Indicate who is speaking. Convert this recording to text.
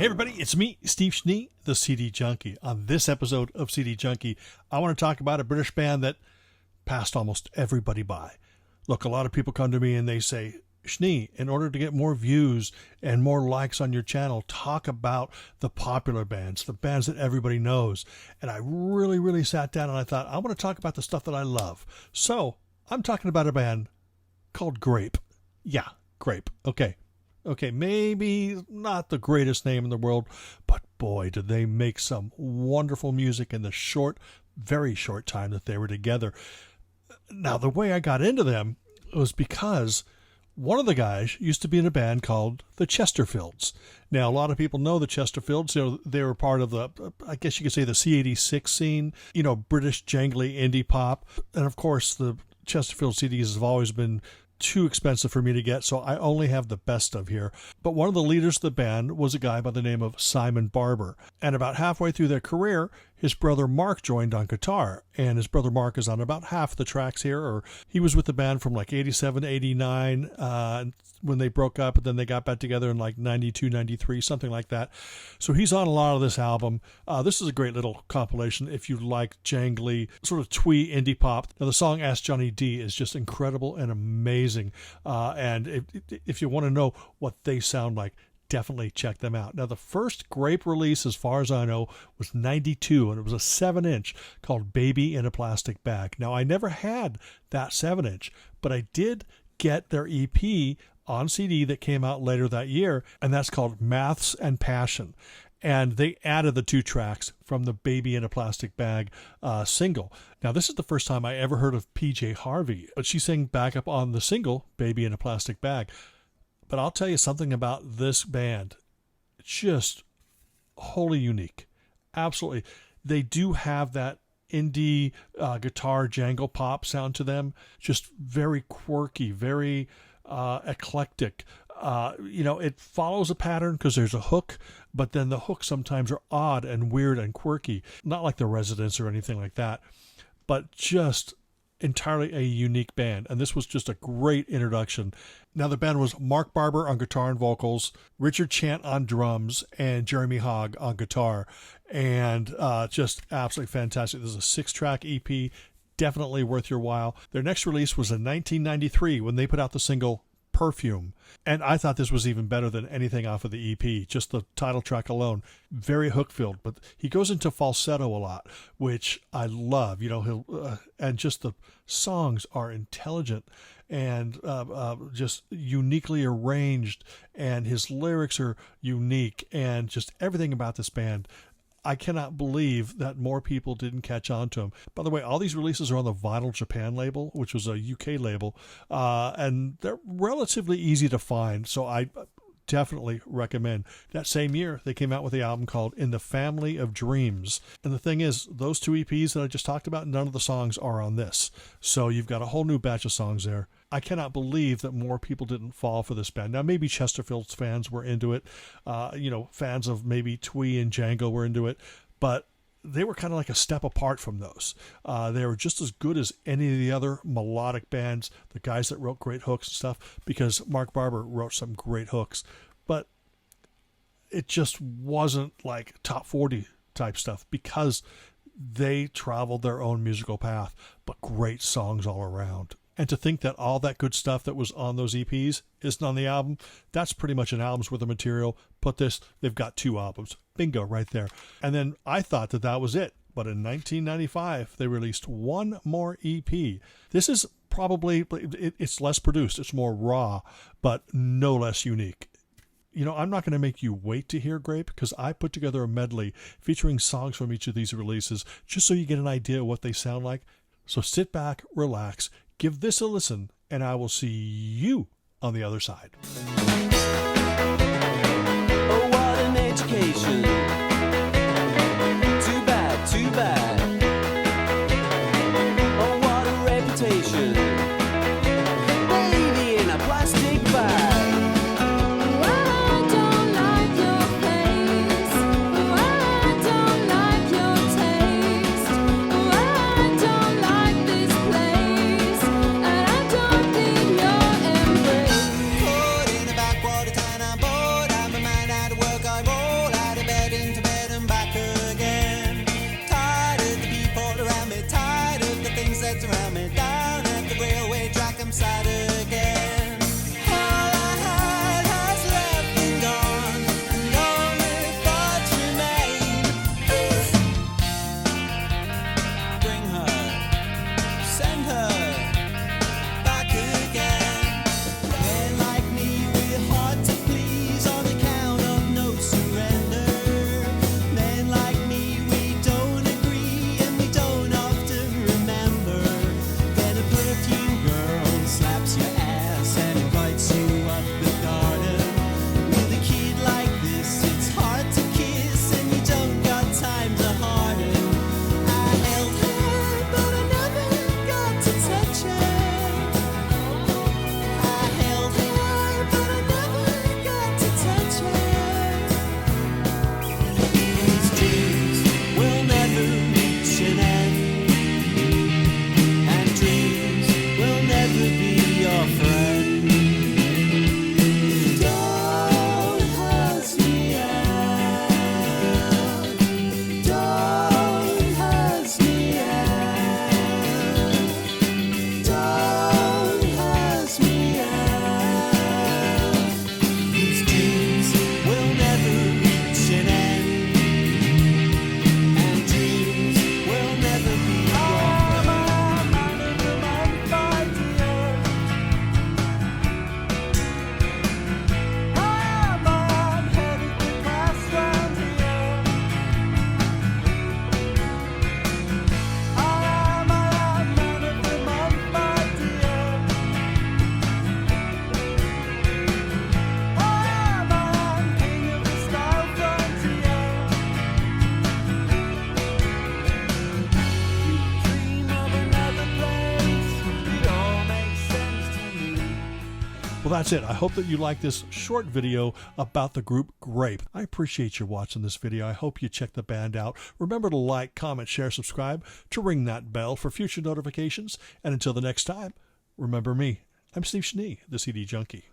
Speaker 1: Hey everybody, it's me, Steve Schnee, the CD Junkie. On this episode of CD Junkie, I want to talk about a British band that passed almost everybody by. Look, a lot of people come to me and they say, Schnee, in order to get more views and more likes on your channel, talk about the popular bands, the bands that everybody knows. And I really sat down and I thought, I want to talk about the stuff that I love. So I'm talking about a band called Grape. Yeah, Grape. Okay, maybe not the greatest name in the world, but boy, did they make some wonderful music in the very short time that they were together. Now, the way I got into them was because one of the guys used to be in a band called the Chesterfields. Now, a lot of people know the Chesterfields. They were part of the, I guess you could say, the C86 scene, British jangly indie pop. And of course, the Chesterfield CDs have always been too expensive for me to get, so I only have the best of here. But one of the leaders of the band was a guy by the name of Mark Barber. And about halfway through their career, his brother Mark joined on guitar. And his brother Mark is on about half the tracks here, or he was with the band from like 87 to 89 when they broke up, and then they got back together in like 92, 93, something like that. So he's on a lot of this album. This is a great little compilation if you like jangly, sort of twee indie pop. Now, the song Ask Johnny D is just incredible and amazing. And if you want to know what they sound like, definitely check them out. Now, the first Grape release, as far as I know, was 92, and it was a 7-inch called Baby in a Plastic Bag. Now, I never had that 7-inch, but I did get their EP on CD that came out later that year, and that's called Maths and Passion. And they added the 2 tracks from the Baby in a Plastic Bag single. Now, this is the first time I ever heard of PJ Harvey, but she sang backup on the single, Baby in a Plastic Bag. But I'll tell you something about this band. It's just wholly unique. Absolutely. They do have that indie guitar jangle pop sound to them. Just very quirky, very eclectic. It follows a pattern because there's a hook, but then the hooks sometimes are odd and weird and quirky. Not like the Residents or anything like that, but just entirely a unique band. And this was just a great introduction. Now, the band was Mark Barber on guitar and vocals, Richard Chant on drums, and Jeremy Hogg on guitar. And just absolutely fantastic. This is a 6-track EP, definitely worth your while. Their next release was in 1993 when they put out the single Perfume. And I thought this was even better than anything off of the EP, just the title track alone. Very hook-filled, but he goes into falsetto a lot, which I love. And just the songs are intelligent and just uniquely arranged, and his lyrics are unique, and just everything about this band. I cannot believe that more people didn't catch on to him. By the way, all these releases are on the Vinyl Japan label, which was a UK label, and they're relatively easy to find, so I definitely recommend. That same year, they came out with the album called In the Family of Dreams. And the thing is, those 2 EPs that I just talked about, none of the songs are on this. So you've got a whole new batch of songs there. I cannot believe that more people didn't fall for this band. Now, maybe Chesterfields fans were into it. Fans of maybe Twee and Django were into it. But they were kind of like a step apart from those. They were just as good as any of the other melodic bands, the guys that wrote great hooks and stuff, because Mark Barber wrote some great hooks. But it just wasn't like top 40 type stuff because they traveled their own musical path, but great songs all around. And to think that all that good stuff that was on those EPs isn't on the album, that's pretty much an album's worth of material. Put this, they've got 2 albums. Bingo, right there. And then I thought that was it. But in 1995, they released 1 more EP. This is probably, it's less produced. It's more raw, but no less unique. I'm not going to make you wait to hear Grape because I put together a medley featuring songs from each of these releases just so you get an idea of what they sound like. So sit back, relax, give this a listen, and I will see you on the other side.
Speaker 2: Oh, what an education. Too bad, too bad. Oh, what a reputation. Baby in a plastic bag.
Speaker 3: Put in the backwater town, I'm bored, I'm a man out of work, I roll
Speaker 1: Well, that's it. I hope that you like this short video about the group Grape. I appreciate you watching this video. I hope you check the band out. Remember to like, comment, share, subscribe, to ring that bell for future notifications. And until the next time, remember me. I'm Steve Schnee, the CD Junkie.